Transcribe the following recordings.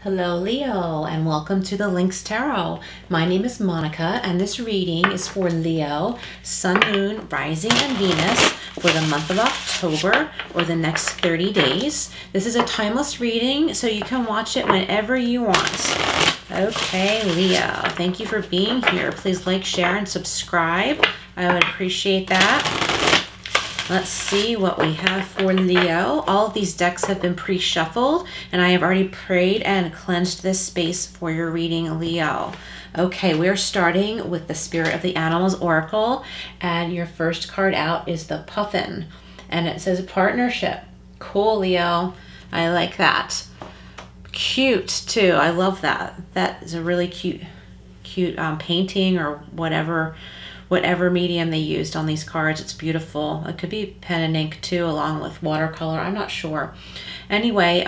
Hello Leo, and welcome to the Lynx Tarot. My name is Monica, and this reading is for Leo, Sun, Moon, Rising, and Venus for the month of October or the next 30 days. This is a timeless reading, so you can watch it whenever you want. Okay, Leo, thank you for being here. Please like, share, and subscribe. I would appreciate that. Let's see what we have for Leo. All of these decks have been pre-shuffled, and I have already prayed and cleansed this space for your reading, Leo. Okay, we're starting with the Spirit of the Animals Oracle, and your first card out is the Puffin, and it says partnership. Cool, Leo. I like that. Cute, too. I love that. That is a really cute painting or whatever medium they used on these cards. It's beautiful. It could be pen and ink too, along with watercolor. I'm not sure. Anyway,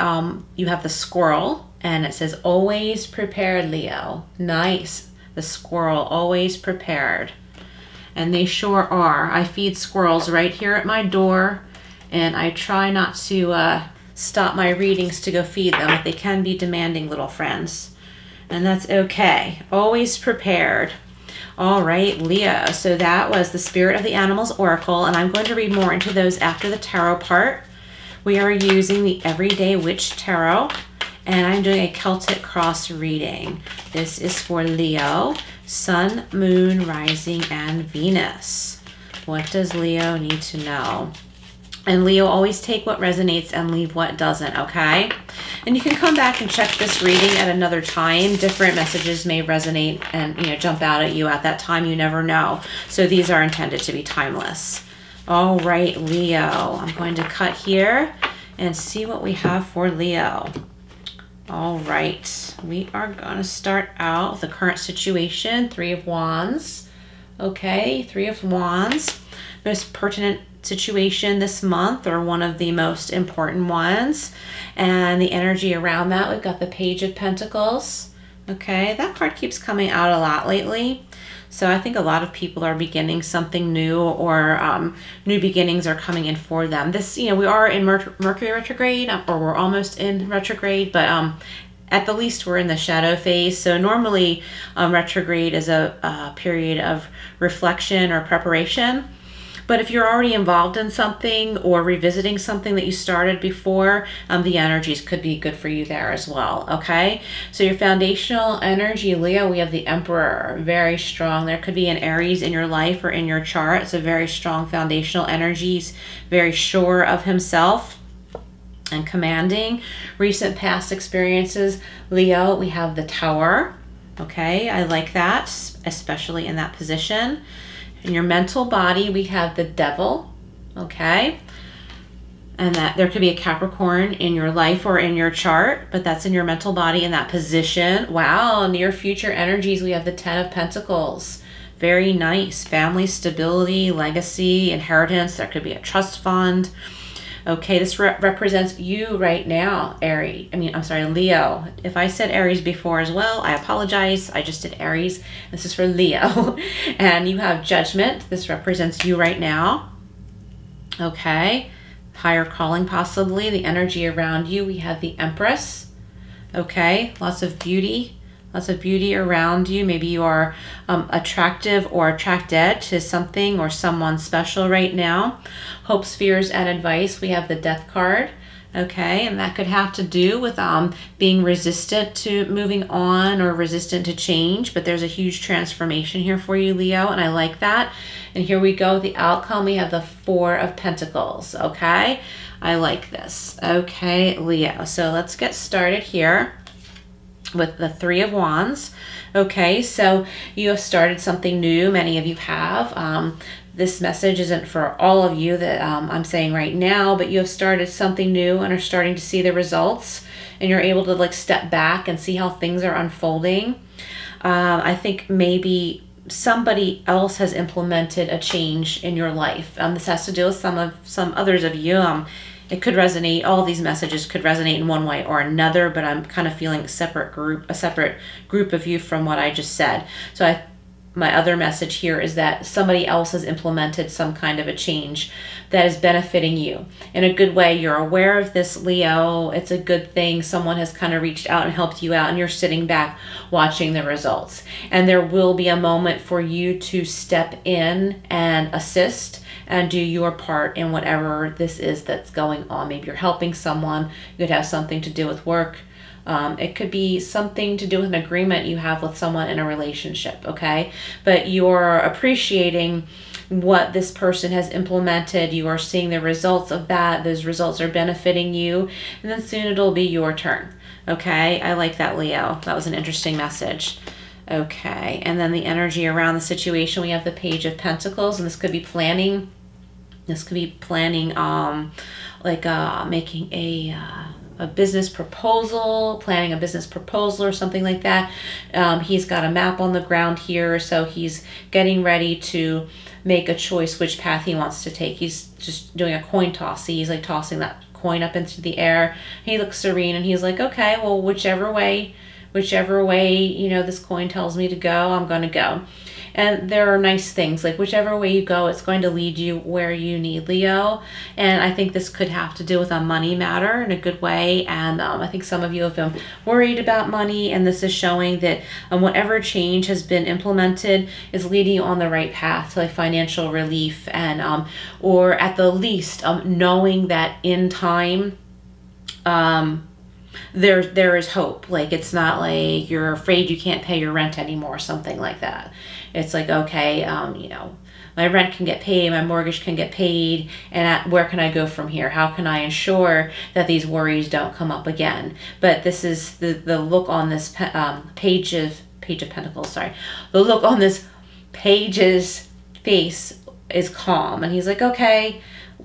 you have the squirrel, and it says always prepared, Leo. Nice. The squirrel, always prepared. And they sure are. I feed squirrels right here at my door, and I try not to stop my readings to go feed them, but they can be demanding little friends. And that's okay. Always prepared. All right, Leo, so that was the Spirit of the Animals Oracle, and I'm going to read more into those after the tarot part. We are using the Everyday Witch Tarot, and I'm doing a Celtic Cross reading. This is for Leo, Sun, Moon, Rising, and Venus. What does Leo need to know? And Leo, always take what resonates and leave what doesn't, okay? And you can come back and check this reading at another time. Different messages may resonate and, jump out at you at that time. You never know. So these are intended to be timeless. All right, Leo. I'm going to cut here and see what we have for Leo. All right. We are going to start out with the current situation. Three of Wands. Okay, Three of Wands. Most pertinent situation this month, or one of the most important ones, and the energy around that, we've got the Page of Pentacles. Okay, that card keeps coming out a lot lately, so I think a lot of people are beginning something new, or new beginnings are coming in for them. This, we are in Mercury retrograde, or we're almost in retrograde, but at the least we're in the shadow phase. So normally retrograde is a period of reflection or preparation. But if you're already involved in something or revisiting something that you started before, the energies could be good for you there as well, okay? So your foundational energy, Leo, we have the Emperor, very strong. There could be an Aries in your life or in your chart. It's a very strong foundational energies, very sure of himself and commanding. Recent past experiences, Leo, we have the Tower, okay? I like that, especially in that position. In your mental body, we have the Devil, okay? And that there could be a Capricorn in your life or in your chart, but that's in your mental body in that position. Wow, near future energies, we have the Ten of Pentacles. Very nice. Family stability, legacy, inheritance. There could be a trust fund. Okay, this represents you right now, Leo. If I said Aries before as well, I apologize. I just did Aries. This is for Leo. And you have Judgment. This represents you right now. Okay, higher calling possibly. The energy around you, we have the Empress. Okay, lots of beauty. Lots of beauty around you. Maybe you are attractive or attracted to something or someone special right now. Hopes, fears, and advice. We have the Death card. Okay, and that could have to do with being resistant to moving on or resistant to change. But there's a huge transformation here for you, Leo, and I like that. And here we go. The outcome, we have the Four of Pentacles. Okay, I like this. Okay, Leo. So let's get started here with the Three of Wands. Okay, so you have started something new. Many of you have. This message isn't for all of you that I'm saying right now, but you have started something new and are starting to see the results, and you're able to like step back and see how things are unfolding. I think maybe somebody else has implemented a change in your life. This has to do with some others of you. It could resonate, all these messages could resonate in one way or another, but I'm kind of feeling a separate group of you from what I just said. So my other message here is that somebody else has implemented some kind of a change that is benefiting you in a good way. You're aware of this, Leo. It's a good thing. Someone has kind of reached out and helped you out, and you're sitting back watching the results. And there will be a moment for you to step in and assist and do your part in whatever this is that's going on. Maybe you're helping someone. It could have something to do with work. It could be something to do with an agreement you have with someone in a relationship, okay? But you're appreciating what this person has implemented. You are seeing the results of that. Those results are benefiting you. And then soon it'll be your turn, okay? I like that, Leo. That was an interesting message. Okay, and then the energy around the situation, we have the Page of Pentacles, and this could be planning. This could be planning, making a business proposal, planning a business proposal or something like that. He's got a map on the ground here, so he's getting ready to make a choice which path he wants to take. He's just doing a coin toss. See, he's like tossing that coin up into the air. He looks serene, and he's like, okay, well, whichever way, you know, this coin tells me to go, I'm going to go. And there are nice things, like whichever way you go, it's going to lead you where you need, Leo. And I think this could have to do with a money matter in a good way. And I think some of you have been worried about money, and this is showing that whatever change has been implemented is leading you on the right path to like financial relief, and or at the least knowing that in time there is hope. Like, it's not like you're afraid you can't pay your rent anymore, something like that. It's like, okay, you know, my rent can get paid, my mortgage can get paid, and where can I go from here? How can I ensure that these worries don't come up again? But this is the look on this Page of Pentacles, sorry. The look on this Page's face is calm, and he's like, okay,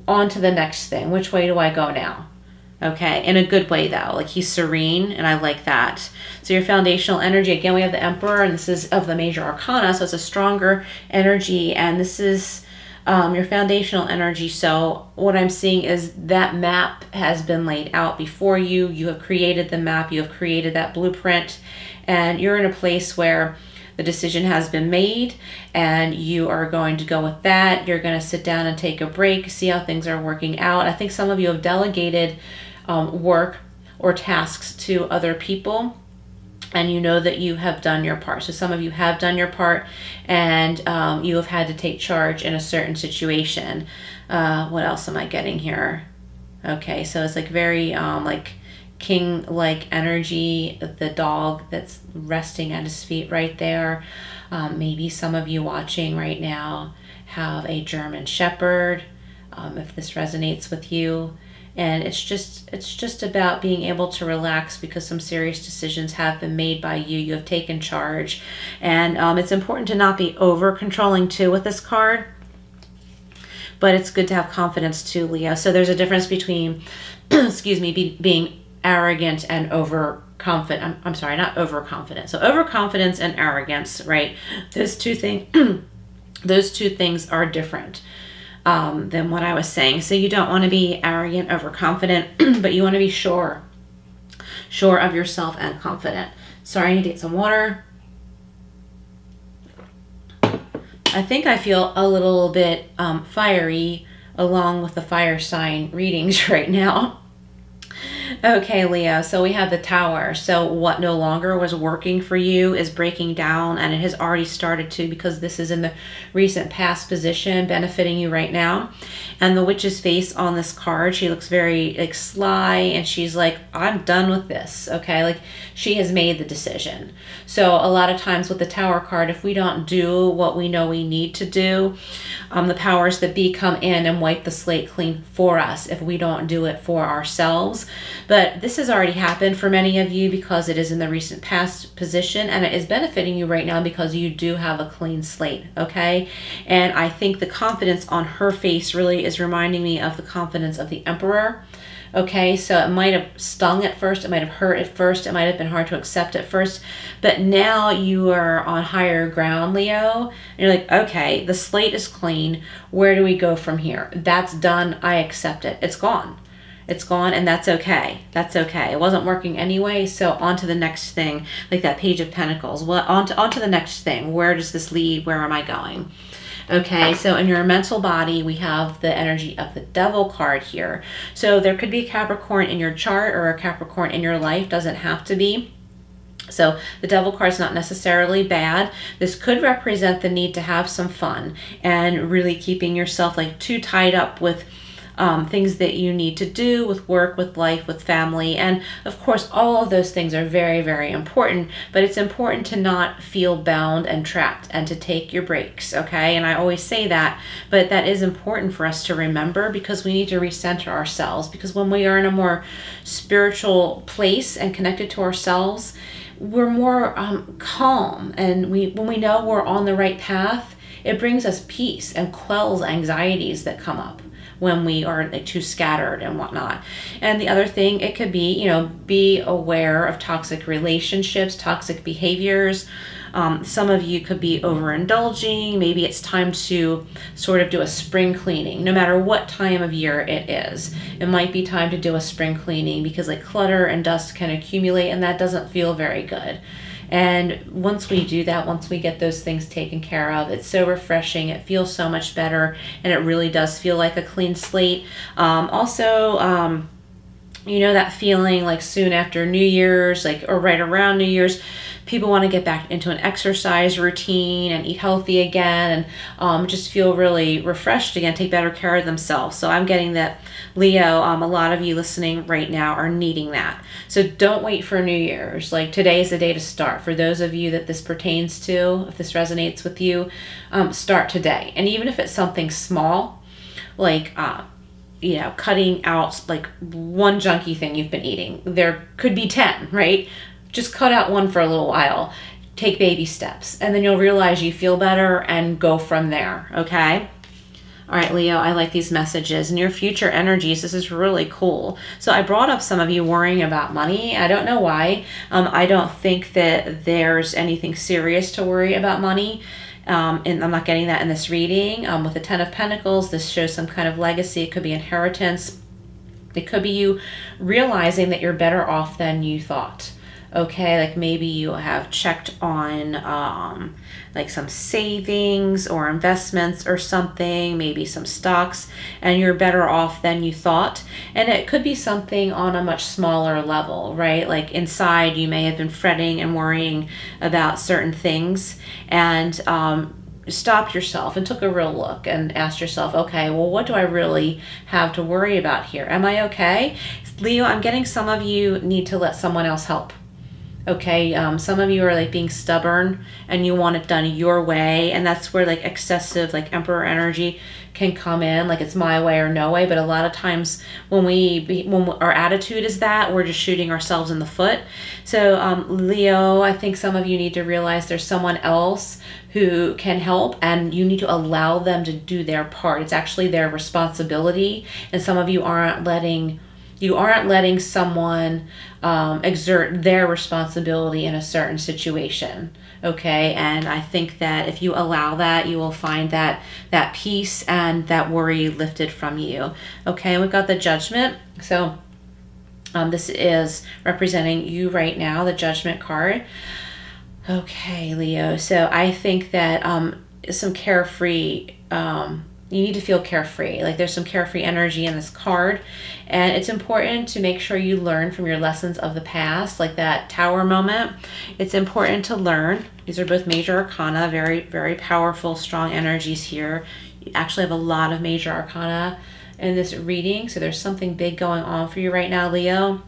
on to the next thing. Which way do I go now? Okay, in a good way though, like he's serene, and I like that. So your foundational energy, again, we have the Emperor, and this is of the major arcana, so it's a stronger energy, and this is your foundational energy. So what I'm seeing is that map has been laid out before you. You have created the map, you have created that blueprint, and you're in a place where the decision has been made, and you are going to go with that. You're going to sit down and take a break, see how things are working out. I think some of you have delegated work or tasks to other people, and you know that you have done your part. So some of you have done your part, and you have had to take charge in a certain situation. What else am I getting here? Okay, so it's like very like king-like energy, the dog that's resting at his feet right there. Maybe some of you watching right now have a German Shepherd, if this resonates with you. And it's just about being able to relax, because some serious decisions have been made by you. You have taken charge. And it's important to not be over-controlling too with this card. But it's good to have confidence too, Leo. So there's a difference between, excuse me, being arrogant and overconfident. I'm sorry, not overconfident. So overconfidence and arrogance, right? Those two things are different than what I was saying. So you don't want to be arrogant, overconfident, but you want to be sure of yourself and confident. Sorry, I need to get some water. I think I feel a little bit fiery along with the fire sign readings right now. Okay, Leo, so we have the Tower. So what no longer was working for you is breaking down, and it has already started to, because this is in the recent past position benefiting you right now. And the Witch's face on this card, she looks very like sly, and she's like, I'm done with this, okay? Like, she has made the decision. So a lot of times with the Tower card, if we don't do what we know we need to do, the powers that be come in and wipe the slate clean for us if we don't do it for ourselves. But this has already happened for many of you because it is in the recent past position, and it is benefiting you right now because you do have a clean slate, okay? And I think the confidence on her face really is reminding me of the confidence of the Emperor. Okay, so it might have stung at first, it might have hurt at first, it might have been hard to accept at first, but now you are on higher ground, Leo. And you're like, okay, the slate is clean. Where do we go from here? That's done. I accept it. It's gone. It's gone, and that's okay. That's okay. It wasn't working anyway, so on to the next thing, like that Page of Pentacles. Well, on to the next thing. Where does this lead? Where am I going? Okay, so in your mental body, we have the energy of the Devil card here. So there could be a Capricorn in your chart or a Capricorn in your life. Doesn't have to be. So the Devil card is not necessarily bad. This could represent the need to have some fun and really keeping yourself like too tied up with things that you need to do with work, with life, with family. And of course, all of those things are very, very important, but it's important to not feel bound and trapped and to take your breaks, okay? And I always say that, but that is important for us to remember because we need to recenter ourselves, because when we are in a more spiritual place and connected to ourselves, we're more calm, and when we know we're on the right path, it brings us peace and quells anxieties that come up when we are like too scattered and whatnot. And the other thing, it could be, you know, be aware of toxic relationships, toxic behaviors. Some of you could be overindulging. Maybe it's time to sort of do a spring cleaning, no matter what time of year it is. It might be time to do a spring cleaning because like clutter and dust can accumulate, and that doesn't feel very good. And once we do that, once we get those things taken care of, it's so refreshing. It feels so much better, and it really does feel like a clean slate. Also, you know, that feeling like soon after New Year's, like, or right around New Year's, people want to get back into an exercise routine and eat healthy again, and just feel really refreshed again, take better care of themselves. So I'm getting that, Leo, a lot of you listening right now are needing that. So don't wait for New Year's. Like, today is the day to start. For those of you that this pertains to, if this resonates with you, start today. And even if it's something small, like, you know, cutting out like one junky thing you've been eating. There could be 10, right? Just cut out one for a little while. Take baby steps, and then you'll realize you feel better and go from there, okay? All right, Leo, I like these messages. And your future energies, this is really cool. So I brought up some of you worrying about money. I don't know why. I don't think that there's anything serious to worry about money. And I'm not getting that in this reading. With the Ten of Pentacles, this shows some kind of legacy. It could be inheritance. It could be you realizing that you're better off than you thought. Okay, like maybe you have checked on like some savings or investments or something, maybe some stocks, and you're better off than you thought. And it could be something on a much smaller level, right? Like inside you may have been fretting and worrying about certain things, and stopped yourself and took a real look and asked yourself, okay, well, what do I really have to worry about here? Am I okay? Leo, I'm getting some of you need to let someone else help. Okay, some of you are like being stubborn and you want it done your way, and that's where like excessive like Emperor energy can come in, like it's my way or no way. But a lot of times when our attitude is that, we're just shooting ourselves in the foot. So Leo, I think some of you need to realize there's someone else who can help, and you need to allow them to do their part. It's actually their responsibility, and some of you aren't letting someone exert their responsibility in a certain situation, okay? And I think that if you allow that, you will find that peace and that worry lifted from you, okay? And we've got the Judgment. So this is representing you right now, the Judgment card. Okay, Leo. So I think that some carefree, you need to feel carefree. Like there's some carefree energy in this card, and it's important to make sure you learn from your lessons of the past, like that Tower moment. It's important to learn. These are both major arcana, very, very powerful, strong energies here. You actually have a lot of major arcana in this reading, so there's something big going on for you right now, Leo.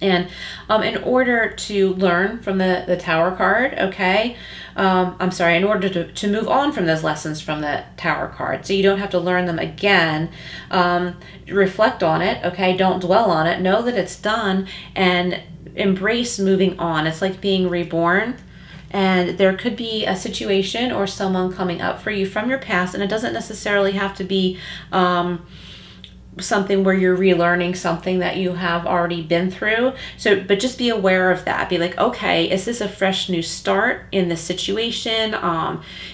And in order to learn from the Tower card, okay, I'm sorry, in order to move on from those lessons from the Tower card, so you don't have to learn them again, reflect on it, okay, don't dwell on it, know that it's done, and embrace moving on. It's like being reborn. And there could be a situation or someone coming up for you from your past, and it doesn't necessarily have to be something where you're relearning something that you have already been through. So, but just be aware of that. Be like, okay, is this a fresh new start in this situation?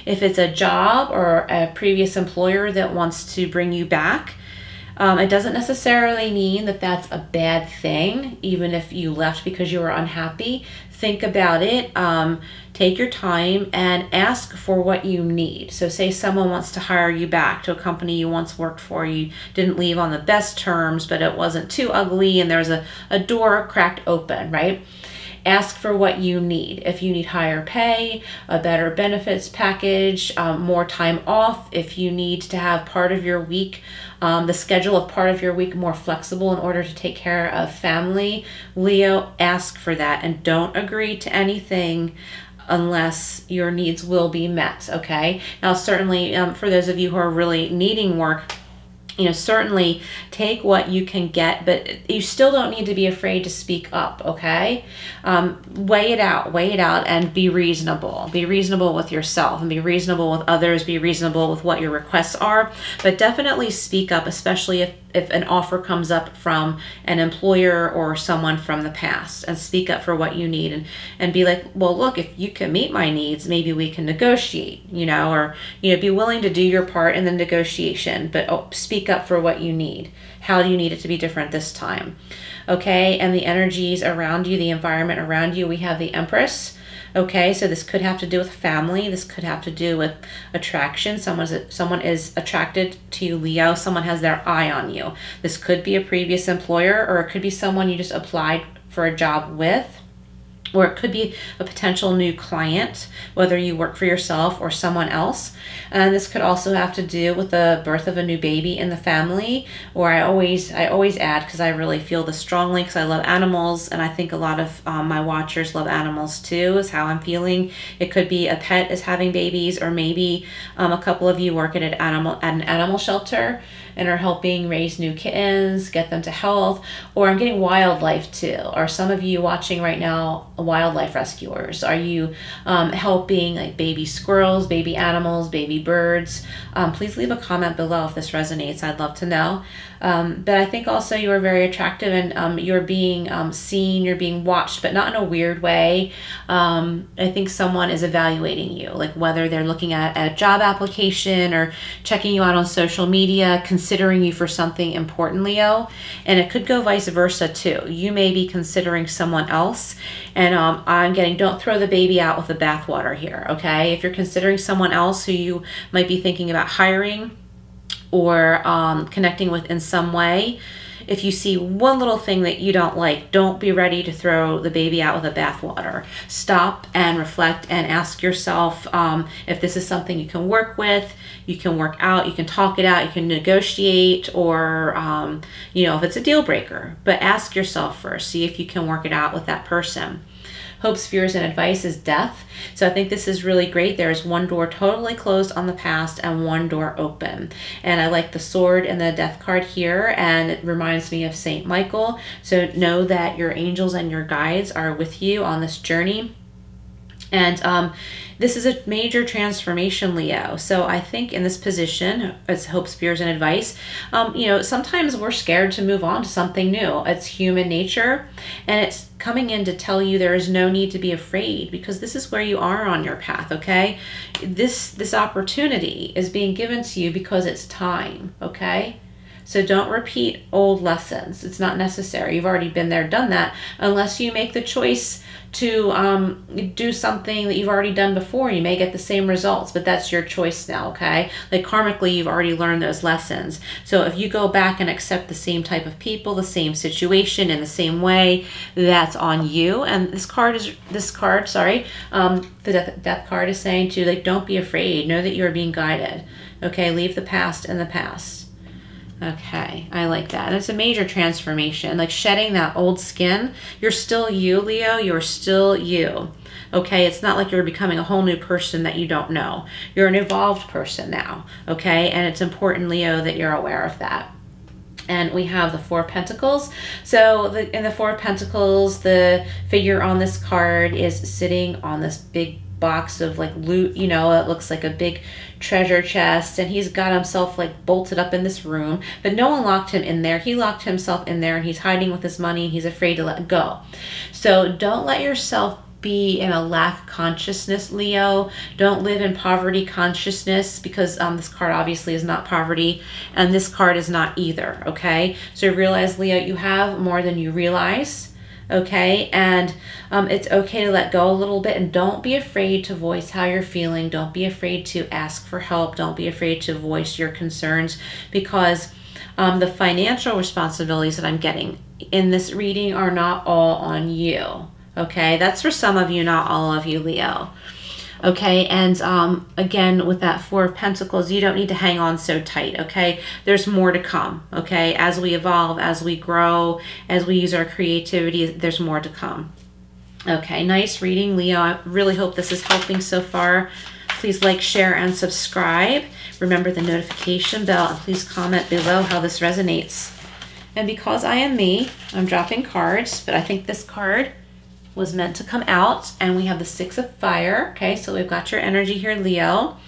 If it's a job or a previous employer that wants to bring you back, It doesn't necessarily mean that that's a bad thing, even if you left because you were unhappy. Think about it. Take your time and ask for what you need. So say someone wants to hire you back to a company you once worked for. You didn't leave on the best terms, but it wasn't too ugly and there's a door cracked open, right? Ask for what you need. If you need higher pay, a better benefits package, more time off, if you need to have part of your week, the schedule of part of your week more flexible in order to take care of family, Leo, ask for that and don't agree to anything unless your needs will be met, okay? Now, certainly for those of you who are really needing work, you know, certainly take what you can get, but you still don't need to be afraid to speak up, okay? Weigh it out, and be reasonable. Be reasonable with yourself and be reasonable with others, be reasonable with what your requests are, but definitely speak up, especially if an offer comes up from an employer or someone from the past, and speak up for what you need and be like, well, look, if you can meet my needs, maybe we can negotiate, you know, or, you know, be willing to do your part in the negotiation, but speak up for what you need. How do you need it to be different this time? Okay, and the energies around you, the environment around you, we have the Empress. Okay, so this could have to do with family. This could have to do with attraction. Someone is attracted to you, Leo. Someone has their eye on you. This could be a previous employer, or it could be someone you just applied for a job with. Or it could be a potential new client, whether you work for yourself or someone else. And this could also have to do with the birth of a new baby in the family. Or I always add, because I really feel this strongly, because I love animals, and I think a lot of my watchers love animals too, is how I'm feeling. It could be a pet is having babies, or maybe a couple of you work at an animal shelter and are helping raise new kittens, get them to health, or I'm getting wildlife too. Are some of you watching right now wildlife rescuers? Are you helping like baby squirrels, baby animals, baby birds? Please leave a comment below if this resonates. I'd love to know. But I think also you are very attractive, and you're being seen, you're being watched, but not in a weird way. I think someone is evaluating you, like whether they're looking at a job application or checking you out on social media, considering you for something important, Leo. And it could go vice versa too. You may be considering someone else, and I'm getting, don't throw the baby out with the bathwater here, okay? If you're considering someone else who you might be thinking about hiring or connecting with in some way, if you see one little thing that you don't like, don't be ready to throw the baby out with the bathwater. Stop and reflect and ask yourself if this is something you can work with, you can work out, you can talk it out, you can negotiate, or you know, if it's a deal breaker. But ask yourself first, see if you can work it out with that person. Hopes, fears, and advice is death. So I think this is really great. There is one door totally closed on the past and one door open. And I like the sword and the death card here, and it reminds me of Saint Michael. So know that your angels and your guides are with you on this journey. And this is a major transformation, Leo. So I think in this position, it's hopes, fears, and advice. You know, sometimes we're scared to move on to something new. It's human nature, and it's coming in to tell you there is no need to be afraid, because this is where you are on your path, okay? This opportunity is being given to you because it's time, okay? So don't repeat old lessons. It's not necessary. You've already been there, done that, unless you make the choice to do something that you've already done before. You may get the same results, but that's your choice now, okay? Like karmically, you've already learned those lessons. So if you go back and accept the same type of people, the same situation in the same way, that's on you. And this card, the death card is saying to you, like, don't be afraid. Know that you're being guided, okay? Leave the past in the past. Okay, I like that. And it's a major transformation, like shedding that old skin. You're still you, Leo. You're still you. Okay, it's not like you're becoming a whole new person that you don't know. You're an evolved person now, okay? And it's important, Leo, that you're aware of that. And we have the Four of Pentacles. So in the Four of Pentacles, the figure on this card is sitting on this big box of like loot, you know, it looks like a big treasure chest, and he's got himself like bolted up in this room, but no one locked him in there. He locked himself in there, and he's hiding with his money, and he's afraid to let go. So don't let yourself be in a lack consciousness, Leo. Don't live in poverty consciousness, because this card obviously is not poverty, and this card is not either, okay? So realize, Leo, you have more than you realize, okay? And it's okay to let go a little bit, and don't be afraid to voice how you're feeling. Don't be afraid to ask for help. Don't be afraid to voice your concerns, because the financial responsibilities that I'm getting in this reading are not all on you, okay? That's for some of you, not all of you, Leo. Okay, and again, with that Four of Pentacles, you don't need to hang on so tight, okay? There's more to come, okay? As we evolve, as we grow, as we use our creativity, there's more to come. Okay, nice reading, Leo. I really hope this is helping so far. Please like, share, and subscribe. Remember the notification bell, and please comment below how this resonates. And because I am me, I'm dropping cards, but I think this card was meant to come out, and we have the Six of Fire. Okay, so we've got your energy here, Leo.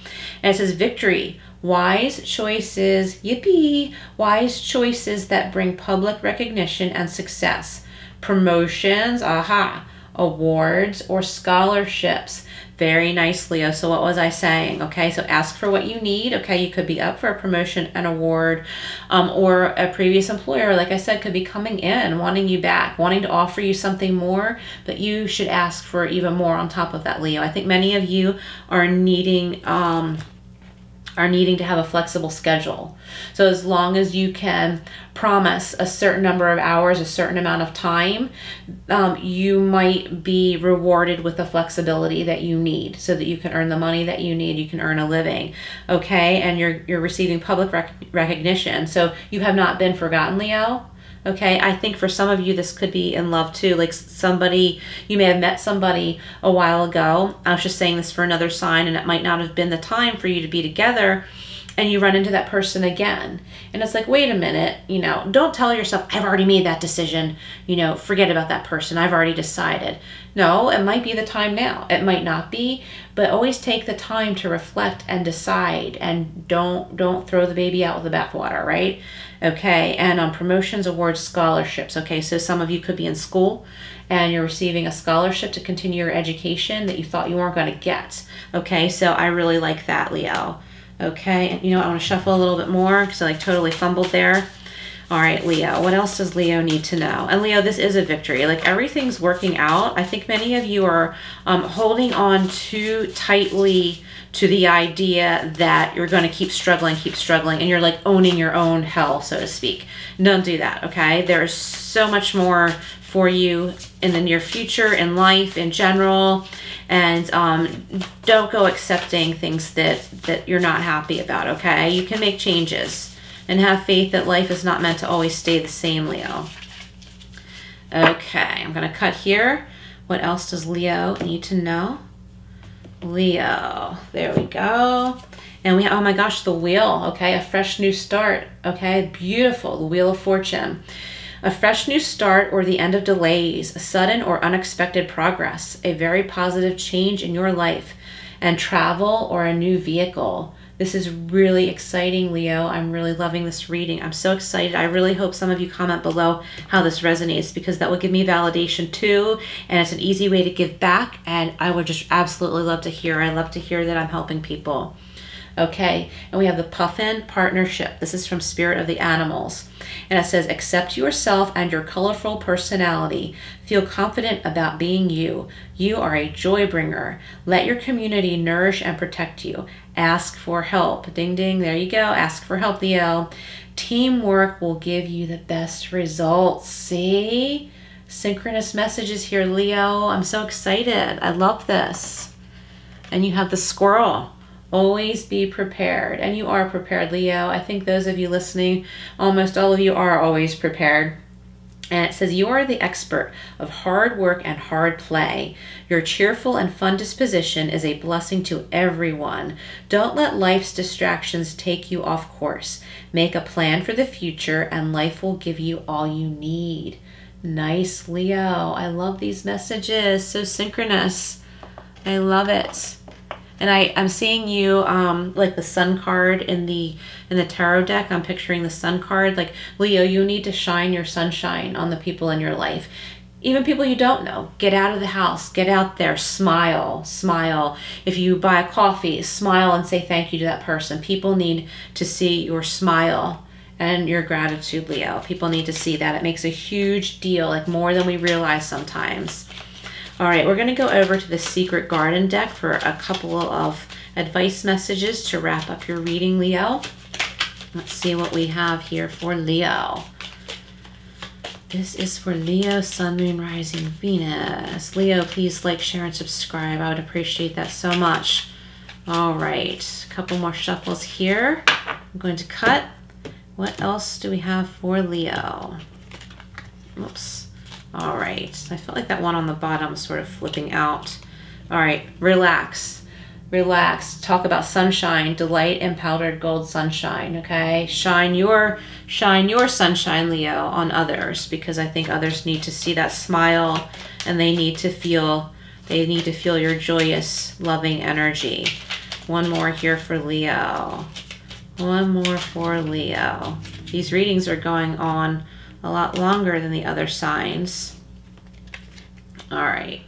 And it says victory, wise choices, yippee, wise choices that bring public recognition and success, promotions, aha, awards, or scholarships. Very nice, Leo. So what was I saying? Okay, so ask for what you need. Okay, you could be up for a promotion, an award, or a previous employer, like I said, could be coming in, wanting you back, wanting to offer you something more, but you should ask for even more on top of that, Leo. I think many of you are needing to have a flexible schedule. So as long as you can promise a certain number of hours, a certain amount of time, you might be rewarded with the flexibility that you need so that you can earn the money that you need, you can earn a living, okay? And you're receiving public recognition. So you have not been forgotten, Leo. Okay, I think for some of you, this could be in love too. Like somebody, you may have met somebody a while ago. I was just saying this for another sign, and it might not have been the time for you to be together, and you run into that person again. And it's like, wait a minute, you know, don't tell yourself, I've already made that decision, you know, forget about that person, I've already decided. No, it might be the time now. It might not be, but always take the time to reflect and decide, and don't throw the baby out with the bathwater, right? Okay, and on promotions, awards, scholarships. Okay, so some of you could be in school and you're receiving a scholarship to continue your education that you thought you weren't going to get. Okay, so I really like that, Leo. Okay, and you know, I want to shuffle a little bit more because I like totally fumbled there. All right, Leo, what else does Leo need to know? And Leo, this is a victory. Like everything's working out. I think many of you are holding on too tightly to the idea that you're going to keep struggling, and you're like owning your own hell, so to speak. Don't do that, okay? There's so much more for you in the near future, in life, in general, and don't go accepting things that you're not happy about, okay? You can make changes, and have faith that life is not meant to always stay the same, Leo. Okay, I'm going to cut here. What else does Leo need to know? Leo, there we go. And we have, oh my gosh, the wheel, okay? A fresh new start, okay? Beautiful, the Wheel of Fortune. A fresh new start or the end of delays, a sudden or unexpected progress, a very positive change in your life, and travel or a new vehicle. This is really exciting, Leo. I'm really loving this reading. I'm so excited. I really hope some of you comment below how this resonates, because that would give me validation too, and it's an easy way to give back, and I would just absolutely love to hear. I love to hear that I'm helping people. Okay, and we have the Puffin Partnership. This is from Spirit of the Animals. And it says, accept yourself and your colorful personality. Feel confident about being you. You are a joy bringer. Let your community nourish and protect you. Ask for help. Ding, ding, there you go. Ask for help, Leo. Teamwork will give you the best results. See? Synchronous messages here, Leo. I'm so excited. I love this. And you have the squirrel. Always be prepared. And you are prepared, Leo. I think those of you listening, almost all of you are always prepared. And it says, you are the expert of hard work and hard play. Your cheerful and fun disposition is a blessing to everyone. Don't let life's distractions take you off course. Make a plan for the future, and life will give you all you need. Nice, Leo. I love these messages. So synchronous. I love it. And I'm seeing you like the Sun card in the tarot deck. I'm picturing the Sun card. Like, Leo, you need to shine your sunshine on the people in your life. even people you don't know. Get out of the house, get out there, smile, smile. If you buy a coffee, smile and say thank you to that person. People need to see your smile and your gratitude, Leo. People need to see that. It makes a huge deal, like more than we realize sometimes. All right, we're gonna go over to the Secret Garden deck for a couple of advice messages to wrap up your reading, Leo. Let's see what we have here for Leo. This is for Leo, Sun, Moon, Rising, Venus. Leo, please like, share, and subscribe. I would appreciate that so much. All right, a couple more shuffles here. I'm going to cut. What else do we have for Leo? Oops. All right, I felt like that one on the bottom was sort of flipping out. All right, relax. Relax. Talk about sunshine, delight in powdered gold sunshine, okay? Shine your sunshine, Leo, on others, because I think others need to see that smile, and they need to feel your joyous, loving energy. One more here for Leo. One more for Leo. These readings are going on a lot longer than the other signs. All right.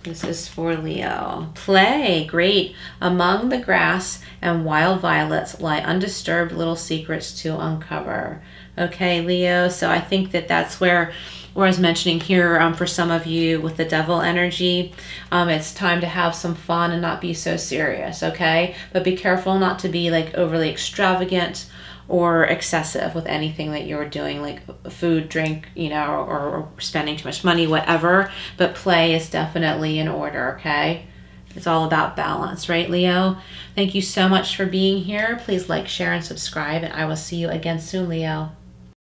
This is for Leo. Play. Great. Among the grass and wild violets lie undisturbed little secrets to uncover. Okay, Leo. So I think that that's where I was mentioning here for some of you with the devil energy, it's time to have some fun and not be so serious, okay? But be careful not to be like overly extravagant or excessive with anything that you're doing, like food, drink, you know, or spending too much money, whatever. But play is definitely in order, okay? It's all about balance, right, Leo? Thank you so much for being here. Please like, share, and subscribe, and I will see you again soon, Leo.